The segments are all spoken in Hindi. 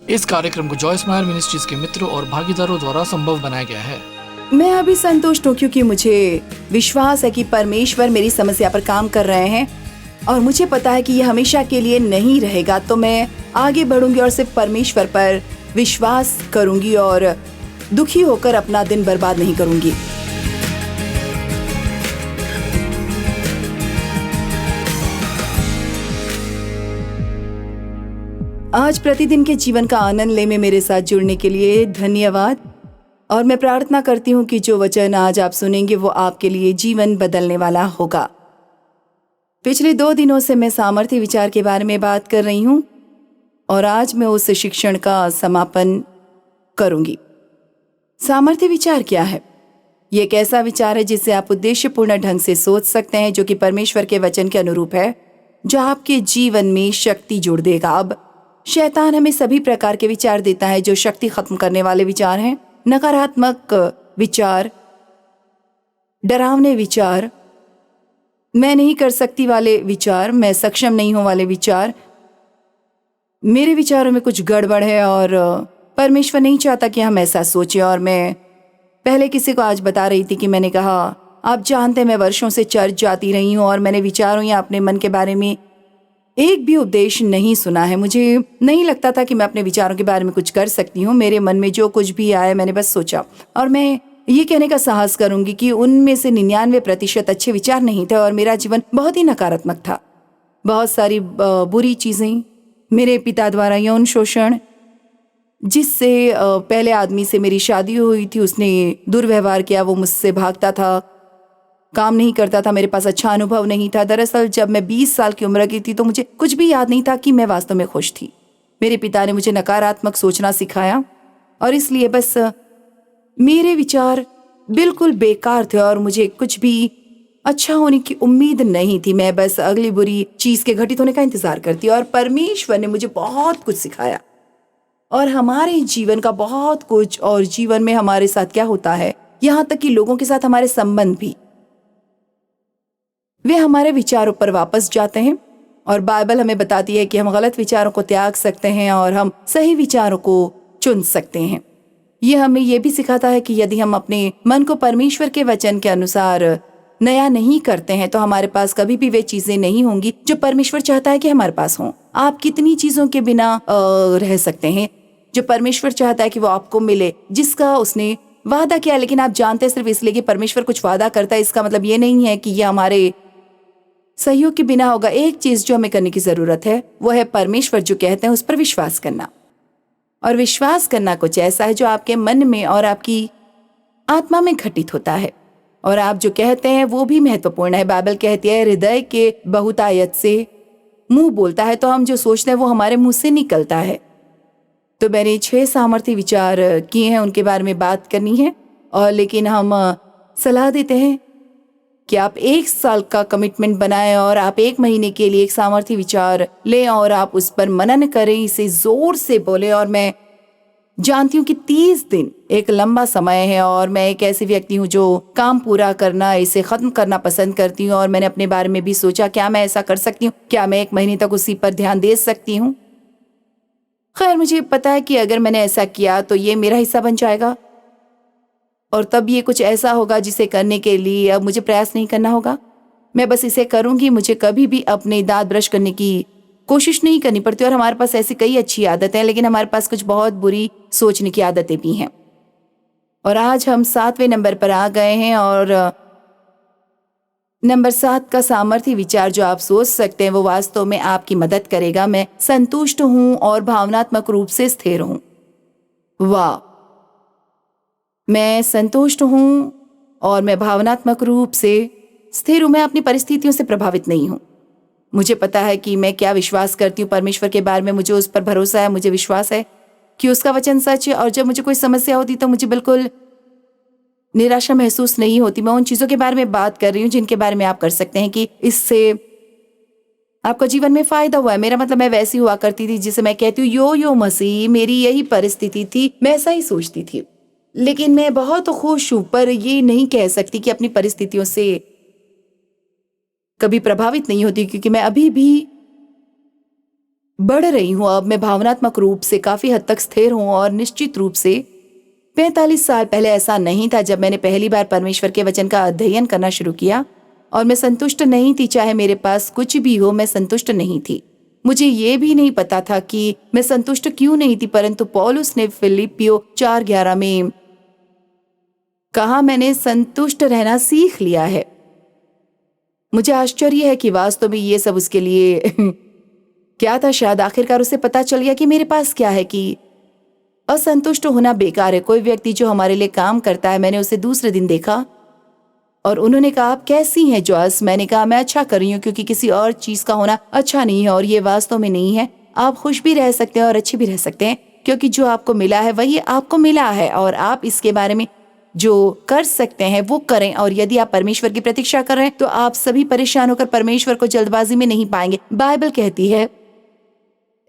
इस कार्यक्रम को जॉयस मायर मिनिस्ट्रीज के मित्रों और भागीदारों द्वारा संभव बनाया गया है। मैं अभी संतुष्ट हूँ क्योंकि मुझे विश्वास है कि परमेश्वर मेरी समस्या पर काम कर रहे हैं और मुझे पता है कि ये हमेशा के लिए नहीं रहेगा। तो मैं आगे बढ़ूंगी और सिर्फ परमेश्वर पर विश्वास करूंगी और दुखी होकर अपना दिन बर्बाद नहीं करूंगी। आज प्रतिदिन के जीवन का आनंद ले में मेरे साथ जुड़ने के लिए धन्यवाद। और मैं प्रार्थना करती हूँ कि जो वचन आज आप सुनेंगे वो आपके लिए जीवन बदलने वाला होगा। पिछले 2 दिनों से मैं सामर्थ्य विचार के बारे में बात कर रही हूँ और आज मैं उस शिक्षण का समापन करूंगी। सामर्थ्य विचार क्या है? ये एक ऐसा विचार है जिससे आप उद्देश्यपूर्ण ढंग से सोच सकते हैं, जो कि परमेश्वर के वचन के अनुरूप है, जो आपके जीवन में शक्ति जोड़ देगा। अब शैतान हमें सभी प्रकार के विचार देता है जो शक्ति खत्म करने वाले विचार हैं। नकारात्मक विचार, डरावने विचार, मैं नहीं कर सकती वाले विचार, मैं सक्षम नहीं हूं वाले विचार, मेरे विचारों में कुछ गड़बड़ है और परमेश्वर नहीं चाहता कि हम ऐसा सोचें। और मैं पहले किसी को आज बता रही थी कि मैंने कहा, आप जानते हैं मैं वर्षों से चर्च जाती रही हूँ और मैंने विचारों या अपने मन के बारे में एक भी उपदेश नहीं सुना है। मुझे नहीं लगता था कि मैं अपने विचारों के बारे में कुछ कर सकती हूँ। मेरे मन में जो कुछ भी आया मैंने बस सोचा, और मैं ये कहने का साहस करूंगी कि उनमें से 99% अच्छे विचार नहीं थे और मेरा जीवन बहुत ही नकारात्मक था। बहुत सारी बुरी चीजें, मेरे पिता द्वारा यौन शोषण, जिससे पहले आदमी से मेरी शादी हुई थी, उसने दुर्व्यवहार किया, वो मुझसे भागता था, काम नहीं करता था, मेरे पास अच्छा अनुभव नहीं था। दरअसल जब मैं 20 साल की उम्र की थी तो मुझे कुछ भी याद नहीं था कि मैं वास्तव में खुश थी। मेरे पिता ने मुझे नकारात्मक सोचना सिखाया और इसलिए बस मेरे विचार बिल्कुल बेकार थे और मुझे कुछ भी अच्छा होने की उम्मीद नहीं थी। मैं बस अगली बुरी चीज के घटित होने का इंतजार करती। और परमेश्वर ने मुझे बहुत कुछ सिखाया और हमारे जीवन का बहुत कुछ, और जीवन में हमारे साथ क्या होता है, यहाँ तक कि लोगों के साथ हमारे संबंध भी, वे हमारे विचारों पर वापस जाते हैं। और बाइबल हमें बताती है कि हम गलत विचारों को त्याग सकते हैं और हम सही विचारों को चुन सकते हैं। यह हमें यह भी सिखाता है कि यदि हम अपने मन को परमेश्वर के वचन के अनुसार नया नहीं करते हैं तो हमारे पास कभी भी वे चीजें नहीं होंगी जो परमेश्वर चाहता है कि हमारे पास हों। आप कितनी चीजों के बिना रह सकते हैं जो परमेश्वर चाहता है कि वो आपको मिले, जिसका उसने वादा किया, लेकिन आप जानते हैं सिर्फ इसलिए कि परमेश्वर कुछ वादा करता है इसका मतलब ये नहीं है कि ये हमारे सहयोग के बिना होगा। एक चीज जो हमें करने की जरूरत है वो है परमेश्वर जो कहते हैं उस पर विश्वास करना। और विश्वास करना कुछ ऐसा है जो आपके मन में और आपकी आत्मा में घटित होता है, और आप जो कहते हैं वो भी महत्वपूर्ण है। बाइबल कहती है हृदय के बहुतायत से मुंह बोलता है, तो हम जो सोचते हैं वो हमारे मुंह से निकलता है। तो मैंने 6 सामर्थ्य विचार किए हैं, उनके बारे में बात करनी है। और लेकिन हम सलाह देते हैं कि आप 1 साल का कमिटमेंट बनाएं और आप 1 महीने के लिए एक सामर्थ्य विचार लें और आप उस पर मनन करें, इसे जोर से बोलें। और मैं जानती हूँ कि 30 दिन एक लंबा समय है और मैं एक ऐसी व्यक्ति हूँ जो काम पूरा करना, इसे खत्म करना पसंद करती हूँ। और मैंने अपने बारे में भी सोचा, क्या मैं ऐसा कर सकती हूँ? क्या मैं 1 महीने तक उसी पर ध्यान दे सकती हूँ? खैर, मुझे पता है कि अगर मैंने ऐसा किया तो ये मेरा हिस्सा बन जाएगा और तब ये कुछ ऐसा होगा जिसे करने के लिए अब मुझे प्रयास नहीं करना होगा। मैं बस इसे करूंगी। मुझे कभी भी अपने दांत ब्रश करने की कोशिश नहीं करनी पड़ती। और हमारे पास ऐसी कई अच्छी आदतें हैं, लेकिन हमारे पास कुछ बहुत बुरी सोचने की आदतें भी हैं। और आज हम 7वें नंबर पर आ गए हैं और नंबर 7 का सामर्थ्य विचार जो आप सोच सकते हैं वो वास्तव में आपकी मदद करेगा। मैं संतुष्ट हूं और भावनात्मक रूप से स्थिर हूं। वाह! मैं संतुष्ट हूं और मैं भावनात्मक रूप से स्थिर हूं। मैं अपनी परिस्थितियों से प्रभावित नहीं हूं। मुझे पता है कि मैं क्या विश्वास करती हूँ परमेश्वर के बारे में। मुझे उस पर भरोसा है, मुझे विश्वास है कि उसका वचन सच है। और जब मुझे कोई समस्या होती तो मुझे बिल्कुल निराशा महसूस नहीं होती। मैं उन चीजों के बारे में बात कर रही हूँ जिनके बारे में आप कर सकते हैं कि इससे आपका जीवन में फायदा हुआ है। मेरा मतलब, मैं वैसी हुआ करती थी जिसे मैं कहती हूँ यो मसीह, मेरी यही परिस्थिति थी, मैं ऐसा ही सोचती थी। लेकिन मैं बहुत खुश हूं, पर ये नहीं कह सकती कि अपनी परिस्थितियों से कभी प्रभावित नहीं होती, क्योंकि मैं अभी भी बढ़ रही हूँ। अब मैं भावनात्मक रूप से काफी हद तक स्थिर हूँ और निश्चित रूप से 45 साल पहले ऐसा नहीं था जब मैंने पहली बार परमेश्वर के वचन का अध्ययन करना शुरू किया और मैं संतुष्ट नहीं थी। चाहे मेरे पास कुछ भी हो, मैं संतुष्ट नहीं थी। मुझे ये भी नहीं पता था कि मैं संतुष्ट क्यों नहीं थी, परंतु पौलुस ने फिलिपियो 4:11 में कहा, मैंने संतुष्ट रहना सीख लिया है। मुझे आश्चर्य है कि वास्तव में ये सब उसके लिए क्या था। शायद आखिरकार उसे पता चल गया कि मेरे पास क्या है, कि असंतुष्ट होना बेकार है। कोई व्यक्ति जो हमारे लिए काम करता है, मैंने उसे दूसरे दिन देखा और उन्होंने कहा, आप कैसी हैं जॉयस? मैंने कहा, मैं अच्छा कर रही हूँ, क्योंकि किसी और चीज का होना अच्छा नहीं है और ये वास्तव में नहीं है। आप खुश भी रह सकते हैं और अच्छे भी रह सकते हैं, क्योंकि जो आपको मिला है वही आपको मिला है और आप इसके बारे में जो कर सकते हैं वो करें। और यदि आप परमेश्वर की प्रतीक्षा कर रहे हैं तो आप सभी परेशान होकर परमेश्वर को जल्दबाजी में नहीं पाएंगे। बाइबल कहती है,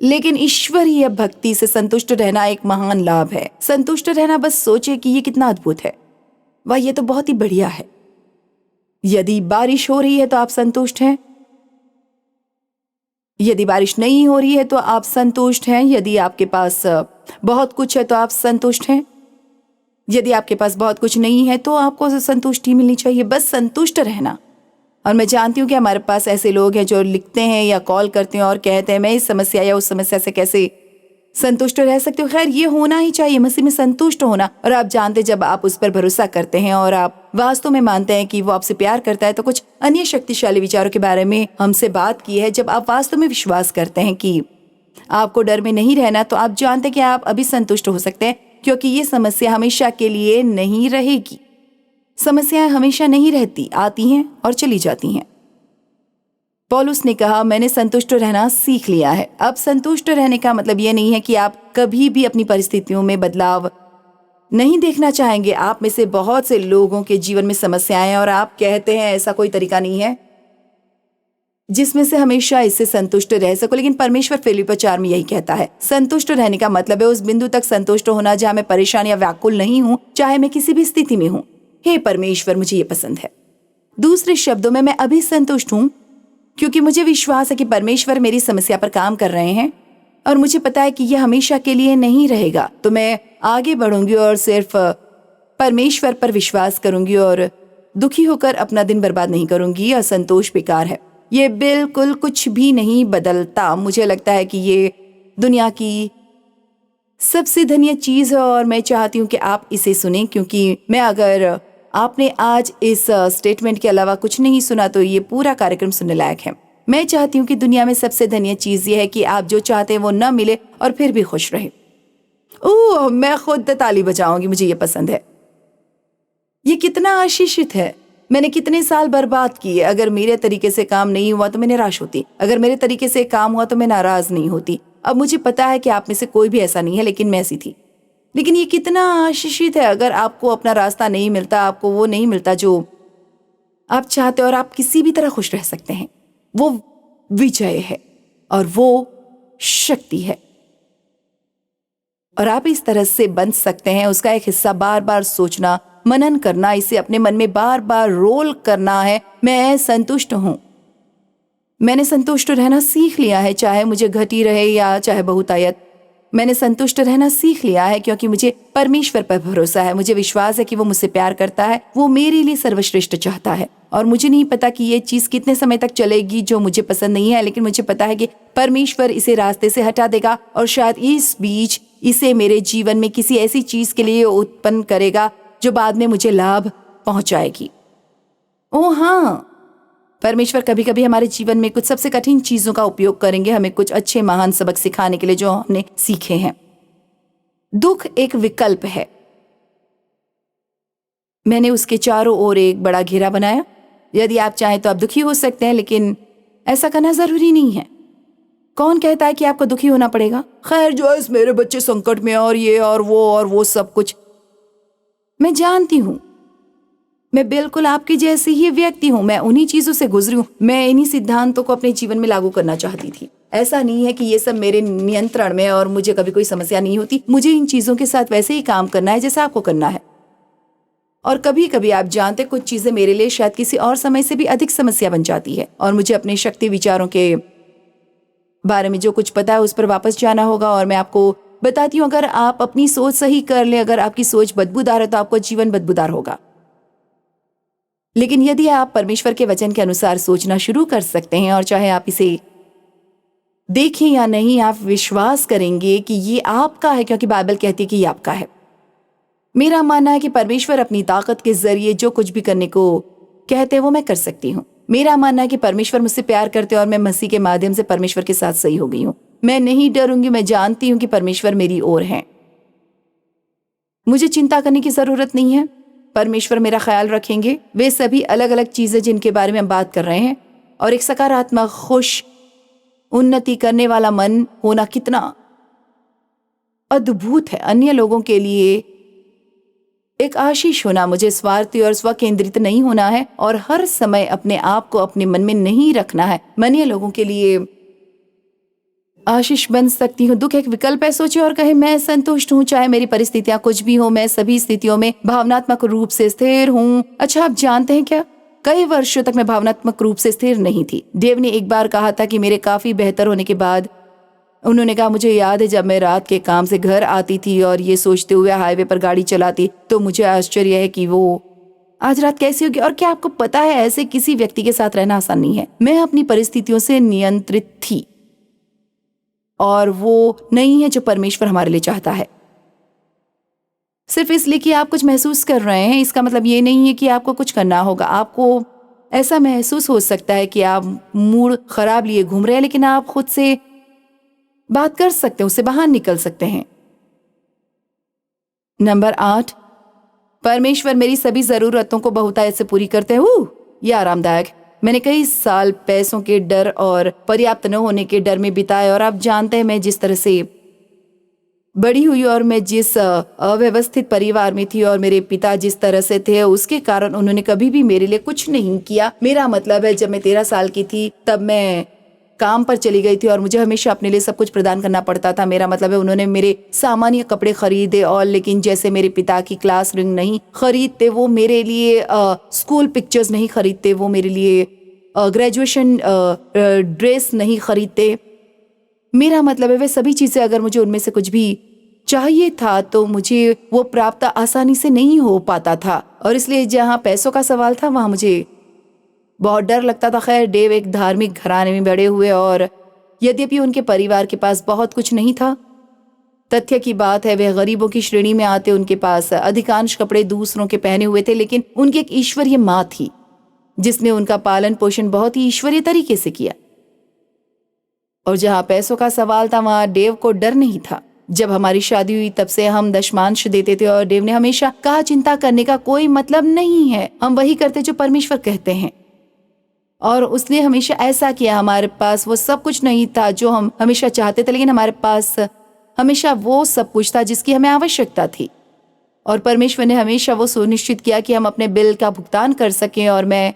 लेकिन ईश्वरीय भक्ति से संतुष्ट रहना एक महान लाभ है। संतुष्ट रहना, बस सोचे कि ये कितना अद्भुत है। वाह, ये तो बहुत ही बढ़िया है। यदि बारिश हो रही है तो आप संतुष्ट हैं, यदि बारिश नहीं हो रही है तो आप संतुष्ट हैं, यदि आपके पास बहुत कुछ है तो आप संतुष्ट हैं, यदि आपके पास बहुत कुछ नहीं है तो आपको संतुष्टि मिलनी चाहिए। बस संतुष्ट रहना। और मैं जानती हूँ कि हमारे पास ऐसे लोग हैं जो लिखते हैं या कॉल करते हैं और कहते हैं, मैं इस समस्या या उस समस्या से कैसे संतुष्ट रह सकते हो। खैर, ये होना ही चाहिए, मसीह में संतुष्ट होना। और आप जानते, जब आप उस पर भरोसा करते हैं और आप वास्तव में मानते हैं कि वो आपसे प्यार करता है, तो कुछ अन्य शक्तिशाली विचारों के बारे में हमसे बात की है। जब आप वास्तव में विश्वास करते हैं कि आपको डर में नहीं रहना, तो आप जानते हैं कि आप अभी संतुष्ट हो सकते हैं, क्योंकि ये समस्या हमेशा के लिए नहीं रहेगी। समस्याएं हमेशा नहीं रहती, आती हैं और चली जाती हैं। पौलुस ने कहा, मैंने संतुष्ट रहना सीख लिया है। अब संतुष्ट रहने का मतलब यह नहीं है कि आप कभी भी अपनी परिस्थितियों में बदलाव नहीं देखना चाहेंगे। आप में से बहुत से लोगों के जीवन में समस्याएं हैं और आप कहते हैं ऐसा कोई तरीका नहीं है जिसमें से हमेशा इससे संतुष्ट रह सको। लेकिन परमेश्वर फिलिपियों 4 में यही कहता है, संतुष्ट रहने का मतलब है उस बिंदु तक संतुष्ट होना जहां मैं परेशान या व्याकुल नहीं हूं, चाहे मैं किसी भी स्थिति में हूं। हे परमेश्वर, मुझे ये पसंद है। दूसरे शब्दों में, मैं अभी संतुष्ट हूं क्योंकि मुझे विश्वास है कि परमेश्वर मेरी समस्या पर काम कर रहे हैं और मुझे पता है कि यह हमेशा के लिए नहीं रहेगा। तो मैं आगे बढ़ूंगी और सिर्फ परमेश्वर पर विश्वास करूंगी और दुखी होकर अपना दिन बर्बाद नहीं करूंगी। असंतोष बेकार है, ये बिल्कुल कुछ भी नहीं बदलता। मुझे लगता है कि ये दुनिया की सबसे धन्य चीज है और मैं चाहती हूँ कि आप इसे सुने, क्योंकि मैं अगर आपने आज इस स्टेटमेंट के अलावा कुछ नहीं सुना तो ये पूरा कार्यक्रम सुनने लायक है। मैं चाहती हूँ कि दुनिया में सबसे धन्य चीज ये है कि आप जो चाहते हैं वो न मिले और फिर भी खुश रहे। ओह, मैं खुद ताली बजाऊंगी, मुझे ये पसंद है। ये कितना आशीषित है। मैंने कितने साल बर्बाद किए। अगर मेरे तरीके से काम नहीं हुआ तो मैं निराश होती, अगर मेरे तरीके से काम हुआ तो मैं नाराज नहीं होती। अब मुझे पता है कि आप में से कोई भी ऐसा नहीं है, लेकिन मैं ऐसी थी। लेकिन ये कितना आशीषित है। अगर आपको अपना रास्ता नहीं मिलता, आपको वो नहीं मिलता जो आप चाहते और आप किसी भी तरह खुश रह सकते हैं, वो विजय है और वो शक्ति है। और आप इस तरह से बन सकते हैं। उसका एक हिस्सा बार बार सोचना, मनन करना, इसे अपने मन में बार बार रोल करना है। मैं संतुष्ट हूं, मैंने संतुष्ट रहना सीख लिया है, चाहे मुझे घटी रहे या चाहे बहुतायत। मैंने संतुष्ट रहना सीख लिया है क्योंकि मुझे परमेश्वर पर भरोसा है। मुझे विश्वास है कि वो मुझसे प्यार करता है, वो मेरे लिए सर्वश्रेष्ठ चाहता है। और मुझे नहीं पता कि ये चीज कितने समय तक चलेगी जो मुझे पसंद नहीं है, लेकिन मुझे पता है कि परमेश्वर इसे रास्ते से हटा देगा और शायद इस बीच इसे मेरे जीवन में किसी ऐसी चीज के लिए उत्पन्न करेगा जो बाद में मुझे लाभ पहुंचाएगी। ओह हाँ, परमेश्वर कभी कभी हमारे जीवन में कुछ सबसे कठिन चीजों का उपयोग करेंगे, हमें कुछ अच्छे महान सबक सिखाने के लिए जो हमने सीखे हैं। दुख एक विकल्प है। मैंने उसके चारों ओर एक बड़ा घेरा बनाया। यदि आप चाहें तो आप दुखी हो सकते हैं, लेकिन ऐसा करना जरूरी नहीं है। कौन कहता है कि आपको दुखी होना पड़ेगा? खैर जॉयस, मेरे बच्चे संकट में और ये और वो सब कुछ। मैं जानती हूं, मैं बिल्कुल आपकी जैसी ही व्यक्ति हूं। मैं उन्हीं चीजों से गुजरी हूं। मैं इन्हीं सिद्धांतों को अपने जीवन में लागू करना चाहती थी। ऐसा नहीं है कि ये सब मेरे नियंत्रण में और मुझे कभी कोई समस्या नहीं होती। मुझे इन चीजों के साथ वैसे ही काम करना है जैसा आपको करना है। और कभी कभी आप जानते, कुछ चीजें मेरे लिए शायद किसी और समय से भी अधिक समस्या बन जाती है और मुझे अपने शक्ति विचारों के बारे में जो कुछ पता है उस पर वापस जाना होगा। और मैं आपको बताती हूँ, अगर आप अपनी सोच सही कर ले, अगर आपकी सोच बदबूदार है तो आपका जीवन बदबूदार होगा। लेकिन यदि आप परमेश्वर के वचन के अनुसार सोचना शुरू कर सकते हैं, और चाहे आप इसे देखें या नहीं, आप विश्वास करेंगे कि ये आपका है, क्योंकि बाइबल कहती है कि ये आपका है। मेरा मानना है कि परमेश्वर अपनी ताकत के जरिए जो कुछ भी करने को कहते हैं वो मैं कर सकती हूँ। मेरा मानना है कि परमेश्वर मुझसे प्यार करते हैं और मैं मसीह के माध्यम से परमेश्वर के साथ सही हो गई हूँ। मैं नहीं डरूंगी, मैं जानती हूँ कि परमेश्वर मेरी ओर है। मुझे चिंता करने की जरूरत नहीं है, परमेश्वर मेरा ख्याल रखेंगे। वे सभी अलग अलग चीजें जिनके बारे में हम बात कर रहे हैं, और एक सकारात्मक, खुश, उन्नति करने वाला मन होना कितना अद्भुत है। अन्य लोगों के लिए एक आशीष होना, मुझे स्वार्थी और स्वकेंद्रित नहीं होना है और हर समय अपने आप को अपने मन में नहीं रखना है। मैं अन्य लोगों के लिए आशीष बन सकती हूँ। दुख एक विकल्प है। सोचे और कहे, मैं संतुष्ट हूँ चाहे मेरी परिस्थितियां कुछ भी हो, मैं सभी स्थितियों में भावनात्मक रूप से स्थिर हूँ। अच्छा, आप जानते हैं क्या, कई वर्षों तक मैं भावनात्मक रूप से स्थिर नहीं थी। देव ने एक बार कहा था कि मेरे काफी बेहतर होने के बाद, उन्होंने कहा, मुझे याद है जब मैं रात के काम से घर आती थी और ये सोचते हुए हाईवे पर गाड़ी चलाती, तो मुझे आश्चर्य है कि वो आज रात कैसी होगी। और क्या आपको पता है, ऐसे किसी व्यक्ति के साथ रहना आसान नहीं है। मैं अपनी परिस्थितियों से नियंत्रित थी, और वो नहीं है जो परमेश्वर हमारे लिए चाहता है। सिर्फ इसलिए कि आप कुछ महसूस कर रहे हैं, इसका मतलब ये नहीं है कि आपको कुछ करना होगा। आपको ऐसा महसूस हो सकता है कि आप मूड खराब लिए घूम रहे हैं, लेकिन आप खुद से बात कर सकते हैं, उससे बाहर निकल सकते हैं। नंबर 8, परमेश्वर मेरी सभी जरूरतों को बहुतायत से पूरी करते हैं। ये आरामदायक। मैंने कई साल पैसों के डर और पर्याप्त न होने के डर में बिताए, और आप जानते हैं मैं जिस तरह से बड़ी हुई और मैं जिस अव्यवस्थित परिवार में थी और मेरे पिता जिस तरह से थे, उसके कारण उन्होंने कभी भी मेरे लिए कुछ नहीं किया। मेरा मतलब है, जब मैं 13 साल की थी तब मैं काम पर चली गई थी और मुझे हमेशा अपने लिए सब कुछ प्रदान करना पड़ता था। मेरा मतलब है, उन्होंने मेरे सामान्य कपड़े खरीदे, और लेकिन जैसे मेरे पिता की क्लास रिंग नहीं खरीदते, वो मेरे लिए स्कूल पिक्चर्स नहीं खरीदते, वो मेरे लिए ग्रेजुएशन ड्रेस नहीं खरीदते। मेरा मतलब है, वे सभी चीजें अगर मुझे उनमें से कुछ भी चाहिए था तो मुझे वो प्राप्त आसानी से नहीं हो पाता था, और इसलिए जहाँ पैसों का सवाल था वहां मुझे बहुत डर लगता था। खैर, डेव एक धार्मिक घराने में बड़े हुए, और यद्यपि उनके परिवार के पास बहुत कुछ नहीं था, तथ्य की बात है वे गरीबों की श्रेणी में आते। उनके पास अधिकांश कपड़े दूसरों के पहने हुए थे, लेकिन उनकी एक ईश्वरीय माँ थी जिसने उनका पालन पोषण बहुत ही ईश्वरीय तरीके से किया। और जहाँ पैसों का सवाल था वहां डेव को डर नहीं था। जब हमारी शादी हुई तब से हम दशमांश देते थे, और डेव ने हमेशा कहा, चिंता करने का कोई मतलब नहीं है, हम वही करते जो परमेश्वर कहते हैं। और उसने हमेशा ऐसा किया। हमारे पास वो सब कुछ नहीं था जो हम हमेशा चाहते थे, लेकिन हमारे पास हमेशा वो सब कुछ था जिसकी हमें आवश्यकता थी। और परमेश्वर ने हमेशा वो सुनिश्चित किया कि हम अपने बिल का भुगतान कर सकें। और मैं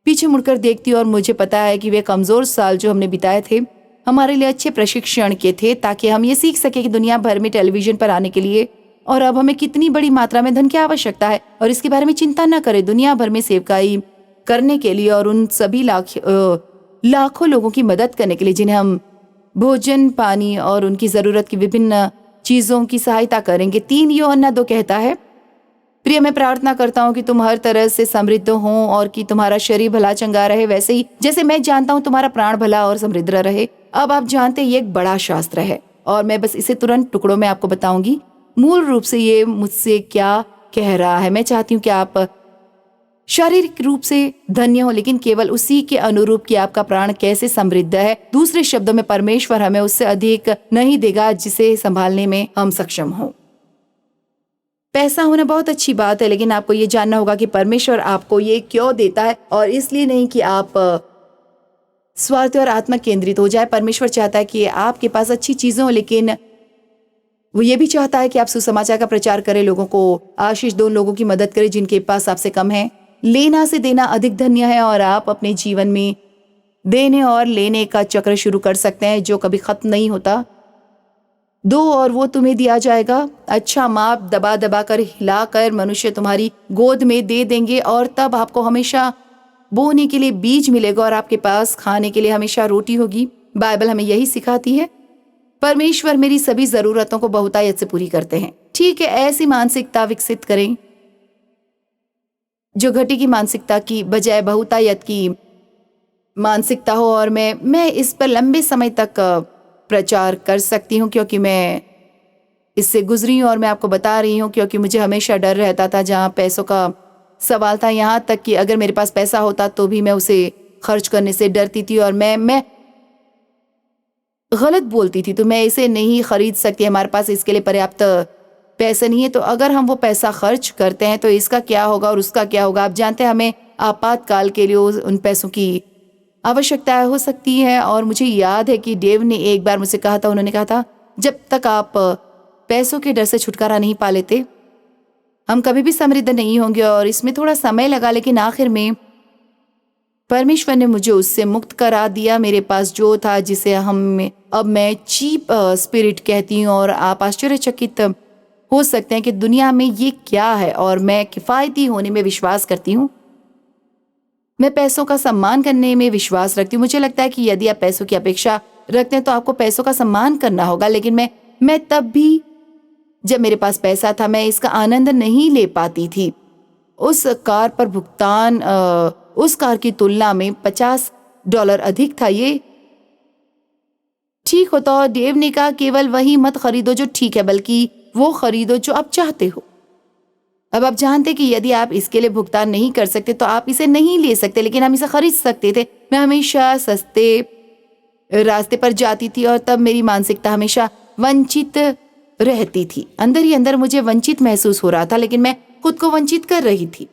पीछे मुड़कर देखती हूँ और मुझे पता है कि वे कमजोर साल जो हमने बिताए थे हमारे लिए अच्छे प्रशिक्षण के थे, ताकि हम ये सीख सके कि दुनिया भर में टेलीविजन पर आने के लिए और अब हमें कितनी बड़ी मात्रा में धन की आवश्यकता है, और इसके बारे में चिंता न करें। दुनिया भर में सेवकाई करने के लिए और उन सभी लाखों लोगों की मदद करने के लिए जिन्हें हम भोजन, पानी और उनकी जरूरत की विभिन्न चीजों की सहायता करेंगे। 3 यूहन्ना 2 कहता है, प्रिय, मैं प्रार्थना करता हूँ कि तुम हर तरह से समृद्ध हो और कि तुम्हारा शरीर भला चंगा रहे, वैसे ही जैसे मैं जानता हूँ तुम्हारा प्राण भला और समृद्ध रहे। अब आप जानते हैं ये एक बड़ा शास्त्र है, और मैं बस इसे तुरंत टुकड़ों में आपको बताऊंगी। मूल रूप से ये मुझसे क्या कह रहा है, मैं चाहती हूँ कि आप शारीरिक रूप से धन्य हो, लेकिन केवल उसी के अनुरूप कि आपका प्राण कैसे समृद्ध है। दूसरे शब्दों में, परमेश्वर हमें उससे अधिक नहीं देगा जिसे संभालने में हम सक्षम हो। पैसा होना बहुत अच्छी बात है, लेकिन आपको ये जानना होगा कि परमेश्वर आपको ये क्यों देता है, और इसलिए नहीं कि आप स्वार्थी और आत्मा केंद्रित हो जाए। परमेश्वर चाहता है कि आपके पास अच्छी चीजें हो, लेकिन वो ये भी चाहता है कि आप सुसमाचार का प्रचार करें, लोगों को आशीष दो, लोगों की मदद करें जिनके पास आपसे कम है। लेना से देना अधिक धन्य है, और आप अपने जीवन में देने और लेने का चक्र शुरू कर सकते हैं जो कभी खत्म नहीं होता। दो और वो तुम्हें दिया जाएगा। अच्छा माप दबा दबा कर हिलाकर मनुष्य तुम्हारी गोद में दे देंगे, और तब आपको हमेशा बोने के लिए बीज मिलेगा और आपके पास खाने के लिए हमेशा रोटी होगी। बाइबल हमें यही सिखाती है। परमेश्वर मेरी सभी जरूरतों को बहुतायत से पूरी करते हैं। ठीक है, ऐसी मानसिकता विकसित करें जो घटी की मानसिकता की बजाय बहुतायत की मानसिकता हो, और मैं इस पर लंबे समय तक प्रचार कर सकती हूँ क्योंकि मैं इससे गुजरी हूँ और मैं आपको बता रही हूँ क्योंकि मुझे हमेशा डर रहता था जहाँ पैसों का सवाल था। यहाँ तक कि अगर मेरे पास पैसा होता तो भी मैं उसे खर्च करने से डरती थी और मैं गलत बोलती थी, तो मैं इसे नहीं खरीद सकती, हमारे पास इसके लिए पर्याप्त पैसे नहीं है। तो अगर हम वो पैसा खर्च करते हैं तो इसका क्या होगा और उसका क्या होगा। आप जानते हैं हमें आपातकाल के लिए उन पैसों की आवश्यकता हो सकती है। और मुझे याद है कि डेव ने एक बार मुझसे कहा था, उन्होंने कहा था जब तक आप पैसों के डर से छुटकारा नहीं पा लेते हम कभी भी समृद्ध नहीं होंगे। और इसमें थोड़ा समय लगा, लेकिन आखिर में परमेश्वर ने मुझे उससे मुक्त करा दिया। मेरे पास जो था, जिसे अब मैं चीप स्पिरिट कहती हूँ। और आप आश्चर्यचकित हो सकते हैं कि दुनिया में ये क्या है। और मैं किफ़ायती होने में विश्वास करती हूँ, मैं पैसों का सम्मान करने में विश्वास रखती हूँ। मुझे लगता है कि यदि आप पैसों की अपेक्षा रखते हैं तो आपको पैसों का सम्मान करना होगा। लेकिन मैं तब भी, जब मेरे पास पैसा था, मैं इसका आनंद नहीं ले पाती थी। उस कार पर भुगतान उस कार की तुलना में $50 अधिक था। ये ठीक होता। और डेव ने कहा केवल वही मत खरीदो जो ठीक है, बल्कि वो खरीदो जो आप चाहते हो। अब आप जानते कि यदि आप इसके लिए भुगतान नहीं कर सकते तो आप इसे नहीं ले सकते, लेकिन हम इसे खरीद सकते थे। मैं हमेशा सस्ते रास्ते पर जाती थी और तब मेरी मानसिकता हमेशा वंचित रहती थी। अंदर ही अंदर मुझे वंचित महसूस हो रहा था, लेकिन मैं खुद को वंचित कर रही थी।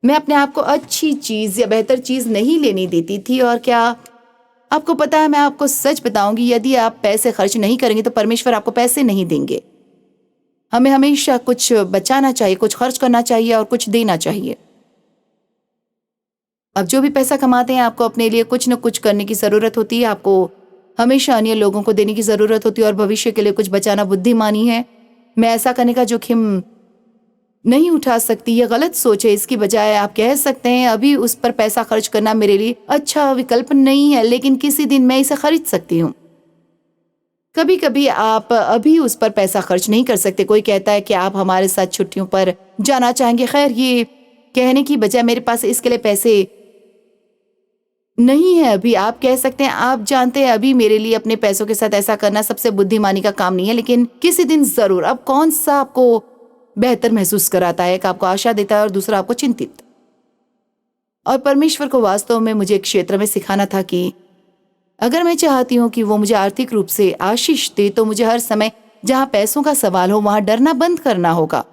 मैं अपने आप को अच्छी चीज या बेहतर चीज नहीं लेने देती थी। और क्या आपको पता है, मैं आपको सच बताऊंगी, यदि आप पैसे खर्च नहीं करेंगे तो परमेश्वर आपको पैसे नहीं देंगे। हमें हमेशा कुछ बचाना चाहिए, कुछ खर्च करना चाहिए और कुछ देना चाहिए। अब जो भी पैसा कमाते हैं, आपको अपने लिए कुछ न कुछ करने की जरूरत होती है। आपको हमेशा अन्य लोगों को देने की जरूरत होती है और भविष्य के लिए कुछ बचाना बुद्धिमानी है। मैं ऐसा करने का जोखिम नहीं उठा सकती, यह गलत सोच है। इसकी बजाय आप कह सकते हैं अभी उस पर पैसा खर्च करना मेरे लिए अच्छा विकल्प नहीं है, लेकिन किसी दिन मैं इसे खरीद सकती हूँ। कभी कभी आप अभी उस पर पैसा खर्च नहीं कर सकते। कोई कहता है कि आप हमारे साथ छुट्टियों पर जाना चाहेंगे। खैर, ये कहने की बजाय मेरे पास इसके लिए पैसे नहीं है अभी। आप कह सकते हैं आप जानते हैं अभी मेरे लिए अपने पैसों के साथ ऐसा करना सबसे बुद्धिमानी का काम नहीं है, लेकिन किसी दिन जरूर। अब कौन सा आपको बेहतर महसूस कराता है? एक आपको आशा देता है और दूसरा आपको चिंतित। और परमेश्वर को वास्तव में मुझे एक क्षेत्र में सिखाना था कि अगर मैं चाहती हूँ कि वो मुझे आर्थिक रूप से आशीष दे तो मुझे हर समय जहाँ पैसों का सवाल हो वहां डरना बंद करना होगा।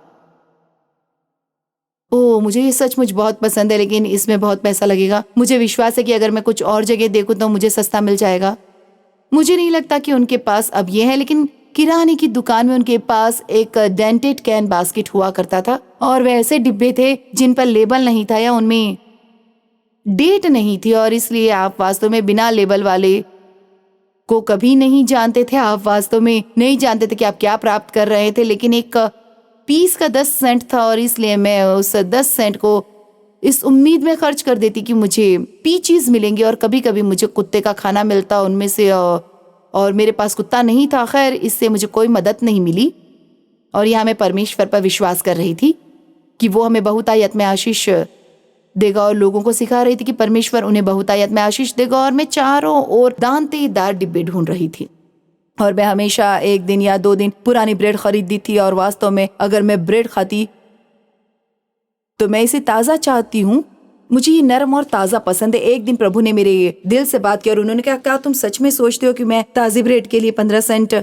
ओह, मुझे ये सचमुच बहुत पसंद है, लेकिन इसमें बहुत पैसा लगेगा। मुझे विश्वास है कि अगर मैं कुछ और जगह देखूं तो मुझे सस्ता मिल जाएगा। मुझे नहीं लगता कि उनके पास अब ये है, लेकिन किराने की दुकान में उनके पास एक डेंटेड कैन बास्केट हुआ करता था और वे ऐसे डिब्बे थे जिन पर लेबल नहीं था या उनमें डेट नहीं थी, और इसलिए आप वास्तव में बिना लेबल वाले को कभी नहीं जानते थे। आप वास्तव में नहीं जानते थे कि आप क्या प्राप्त कर रहे थे। लेकिन एक पीस का 10 सेंट था और इसलिए मैं उस 10 सेंट को इस उम्मीद में खर्च कर देती कि मुझे पीचीज मिलेंगे। और कभी कभी मुझे कुत्ते का खाना मिलता उनमें से, और मेरे पास कुत्ता नहीं था। खैर, इससे मुझे कोई मदद नहीं मिली। और यहाँ मैं परमेश्वर पर विश्वास कर रही थी कि वो हमें बहुतायत में आशीष देगा, और लोगों को सिखा रही थी कि परमेश्वर उन्हें बहुतायत में आशीष देगा। और मैं चारों ओर दांतेदार डिब्बे ढूंढ रही थी, और मैं हमेशा 1 दिन या 2 दिन पुरानी ब्रेड खरीदती थी। और वास्तव में अगर मैं ब्रेड खाती तो मैं इसे ताज़ा चाहती हूँ। मुझे ये नरम और ताज़ा पसंद है। एक दिन प्रभु ने मेरे दिल से बात की और उन्होंने कहा, क्या तुम सच में सोचते हो कि मैं ताज़ी ब्रेड के लिए 15 सेंट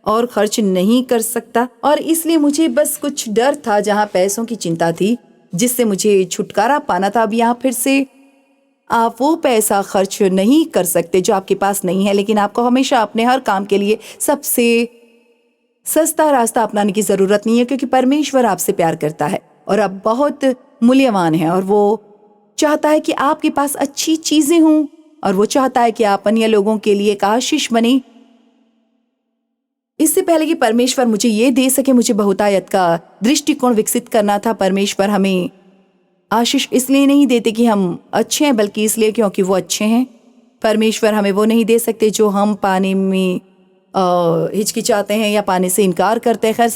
और खर्च नहीं कर सकता? और इसलिए मुझे बस कुछ डर था जहाँ पैसों की चिंता थी, जिससे मुझे छुटकारा पाना था। अब यहाँ फिर से आप वो पैसा खर्च नहीं कर सकते जो आपके पास नहीं है, लेकिन आपको हमेशा अपने हर काम के लिए सबसे सस्ता रास्ता अपनाने की जरूरत नहीं है, क्योंकि परमेश्वर आपसे प्यार करता है और आप बहुत मूल्यवान हैं। और वो चाहता है कि आपके पास अच्छी चीजें हों, और वो चाहता है कि आप अन्य लोगों के लिए एक आशीष बने। इससे पहले कि परमेश्वर मुझे ये दे सके, मुझे बहुतायत का दृष्टिकोण विकसित करना था। परमेश्वर हमें आशीष इसलिए नहीं देते कि हम अच्छे हैं, बल्कि इसलिए क्योंकि वो अच्छे हैं। परमेश्वर हमें वो नहीं दे सकते जो हम पाने में हिचकिचाते हैं या पाने से इनकार करते हैं। खैर,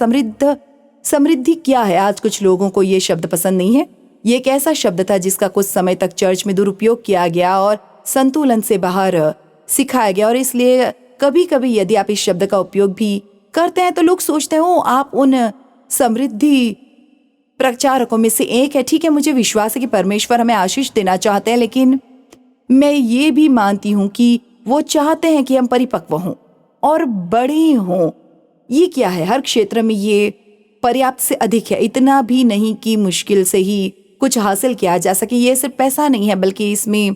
समृद्धि क्या है? आज कुछ लोगों को ये शब्द पसंद नहीं है। ये एक ऐसा शब्द था जिसका कुछ समय तक चर्च में दुरुपयोग किया गया और संतुलन से बाहर सिखाया गया, और इसलिए कभी कभी यदि आप इस शब्द का उपयोग भी करते हैं तो लोग सोचते हैं आप उन समृद्धि प्रचारकों में से एक है। ठीक है, मुझे विश्वास है कि परमेश्वर हमें आशीष देना चाहते हैं, लेकिन मैं ये भी मानती हूँ कि वो चाहते हैं कि हम परिपक्व हों और बड़े हों। ये क्या है? हर क्षेत्र में ये पर्याप्त से अधिक है, इतना भी नहीं कि मुश्किल से ही कुछ हासिल किया जा सके। ये सिर्फ पैसा नहीं है, बल्कि इसमें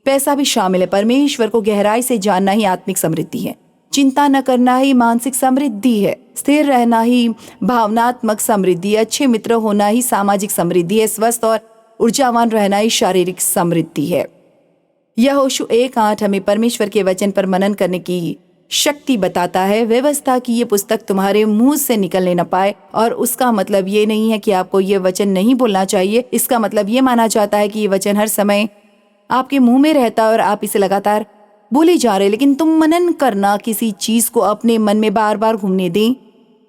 पैसा भी शामिल है। परमेश्वर को गहराई से जानना ही आत्मिक समृद्धि है। चिंता न करना ही मानसिक समृद्धि है। स्थिर रहना ही भावनात्मक समृद्धि है। अच्छे मित्र होना ही सामाजिक समृद्धि है। स्वस्थ और ऊर्जावान रहना ही शारीरिक समृद्धि है। यहोशू 1:8 हमें परमेश्वर के वचन पर मनन करने की शक्ति बताता है। व्यवस्था की ये पुस्तक तुम्हारे मुंह से निकलने न पाए, और उसका मतलब ये नहीं है कि आपको ये वचन नहीं बोलना चाहिए। इसका मतलब ये माना जाता है कि ये वचन हर समय आपके मुंह में रहता है और आप इसे लगातार बोले जा रहे, लेकिन तुम मनन करना किसी चीज को अपने मन में बार बार घूमने दें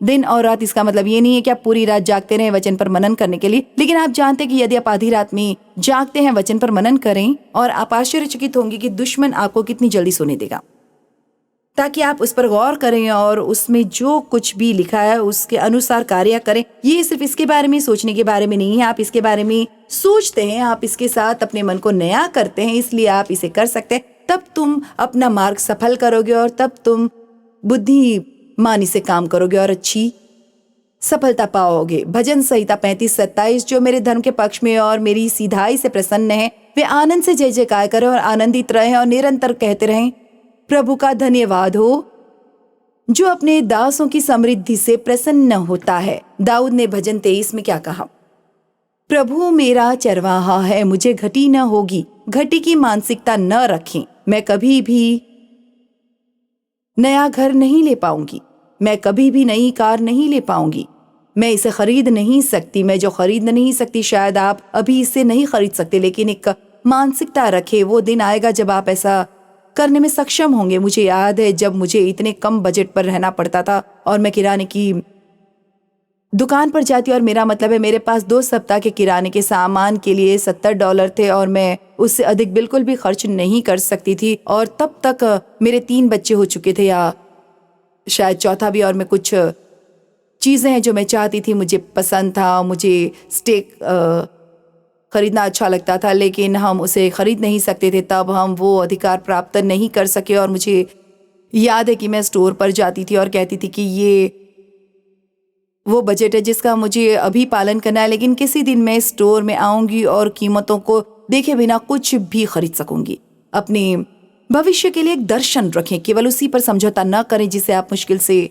दिन और रात। इसका मतलब ये नहीं है कि आप पूरी रात जागते रहें वचन पर मनन करने के लिए, लेकिन आप जानते हैं कि यदि आप आधी रात में जागते हैं वचन पर मनन करें, और आप आश्चर्यचकित होंगे कि दुश्मन आपको कितनी जल्दी सोने देगा, ताकि आप उस पर गौर करें और उसमें जो कुछ भी लिखा है उसके अनुसार कार्य करें। ये सिर्फ इसके बारे में सोचने के बारे में नहीं है। आप इसके बारे में सोचते हैं, आप इसके साथ अपने मन को नया करते हैं, इसलिए आप इसे कर सकते हैं। तब तुम अपना मार्ग सफल करोगे और तब तुम बुद्धिमानी से काम करोगे और अच्छी सफलता पाओगे। भजन संहिता 35:27, जो मेरे धर्म के पक्ष में और मेरी सीधाई से प्रसन्न है, वे आनंद से जय जयकार करें और आनंदित रहें और निरंतर कहते रहें, प्रभु का धन्यवाद हो जो अपने दासों की समृद्धि से प्रसन्न होता है। दाऊद ने भजन 23 में क्या कहा? प्रभु मेरा चरवाहा है, मुझे घटी न होगी। घटी की मानसिकता न रखें। मैं कभी भी नया घर नहीं ले पाऊंगी, मैं कभी भी नई कार नहीं ले पाऊंगी, मैं इसे खरीद नहीं सकती। मैं जो खरीद नहीं सकती, शायद आप अभी इसे नहीं खरीद सकते, लेकिन एक मानसिकता रखे, वो दिन आएगा जब आप ऐसा करने में सक्षम होंगे। मुझे याद है जब मुझे इतने कम बजट पर रहना पड़ता था और मैं किराने की दुकान पर जाती, और मेरा मतलब है मेरे पास 2 सप्ताह के किराने के सामान के लिए $70 थे और मैं उससे अधिक बिल्कुल भी खर्च नहीं कर सकती थी। और तब तक मेरे 3 बच्चे हो चुके थे, या शायद चौथा भी, और मैं कुछ चीज़ें हैं जो मैं चाहती थी, मुझे पसंद था, मुझे स्टेक खरीदना अच्छा लगता था, लेकिन हम उसे खरीद नहीं सकते थे। तब हम वो अधिकार प्राप्त नहीं कर सके, और मुझे याद है कि मैं स्टोर पर जाती थी और कहती थी कि ये वो बजट है जिसका मुझे अभी पालन करना है, लेकिन किसी दिन मैं स्टोर में आऊंगी और कीमतों को देखे बिना कुछ भी खरीद सकूंगी। अपने भविष्य के लिए एक दर्शन रखें, केवल उसी पर समझौता न करें जिसे आप मुश्किल से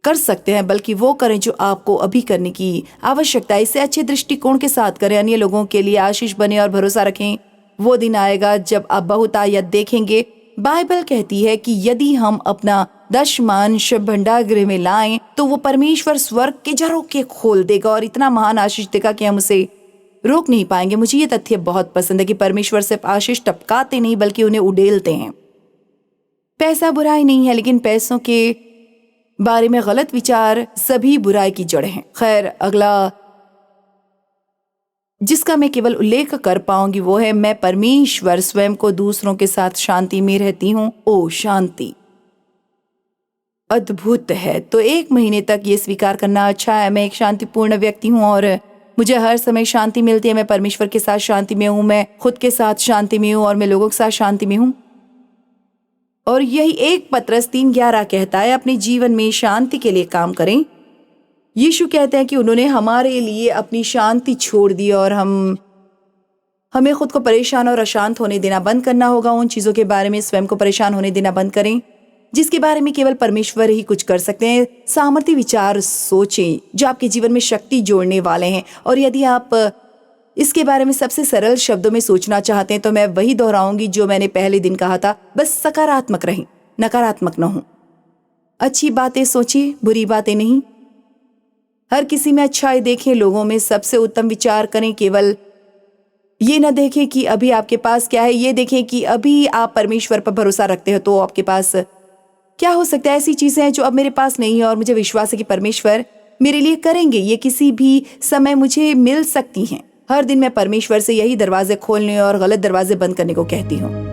कर सकते हैं, बल्कि वो करें जो आपको अभी करने की आवश्यकता है। इसे अच्छे दृष्टिकोण के साथ करें, अन्य लोगों के लिए आशीष बने और भरोसा रखें। वो दिन आएगा जब आप बहुतायत देखेंगे। बाइबल कहती है कि यदि हम अपना दशमांश भंडारगृह में लाएं तो वो परमेश्वर स्वर्ग के झरोखे खोल देगा और इतना महान आशीष देगा कि हम उसे रोक नहीं पाएंगे। मुझे ये तथ्य बहुत पसंद है कि परमेश्वर सिर्फ आशीष टपकाते नहीं बल्कि उन्हें उड़ेलते हैं। पैसा बुराई नहीं है, लेकिन पैसों के बारे में गलत विचार सभी बुराई की जड़ हैं। खैर, अगला जिसका मैं केवल उल्लेख कर पाऊंगी वो है, मैं परमेश्वर स्वयं को दूसरों के साथ शांति में रहती हूँ। ओ शांति अद्भुत है। तो 1 महीने तक ये स्वीकार करना अच्छा है, मैं एक शांतिपूर्ण व्यक्ति हूँ और मुझे हर समय शांति मिलती है। मैं परमेश्वर के साथ शांति में हूँ, मैं खुद के साथ शांति में हूँ और मैं लोगों के साथ शांति में हूँ। और यही 1 पत्रस 3:11 कहता है, अपने जीवन में शांति के लिए काम करें। यीशु कहते हैं कि उन्होंने हमारे लिए अपनी शांति छोड़ दी और हमें खुद को परेशान और अशांत होने देना बंद करना होगा। उन चीज़ों के बारे में स्वयं को परेशान होने देना बंद करें जिसके बारे में केवल परमेश्वर ही कुछ कर सकते हैं। सामर्थ्य विचार सोचें जो आपके जीवन में शक्ति जोड़ने वाले हैं। और यदि आप इसके बारे में सबसे सरल शब्दों में सोचना चाहते हैं तो मैं वही दोहराऊंगी जो मैंने पहले दिन कहा था, बस सकारात्मक रहें, नकारात्मक न हो। अच्छी बातें सोचिए, बुरी बातें नहीं। हर किसी में अच्छाई देखें, लोगों में सबसे उत्तम विचार करें, केवल ये ना देखें कि अभी आपके पास क्या है, ये देखें कि अभी आप परमेश्वर पर भरोसा रखते हो तो आपके पास क्या हो सकता है। ऐसी चीजें हैं जो अब मेरे पास नहीं है और मुझे विश्वास है कि परमेश्वर मेरे लिए करेंगे। ये किसी भी समय मुझे मिल सकती हैं। हर दिन मैं परमेश्वर से यही दरवाजे खोलने और गलत दरवाजे बंद करने को कहती हूँ।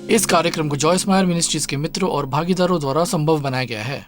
इस कार्यक्रम को जॉयस मायर मिनिस्ट्रीज के मित्रों और भागीदारों द्वारा संभव बनाया गया है।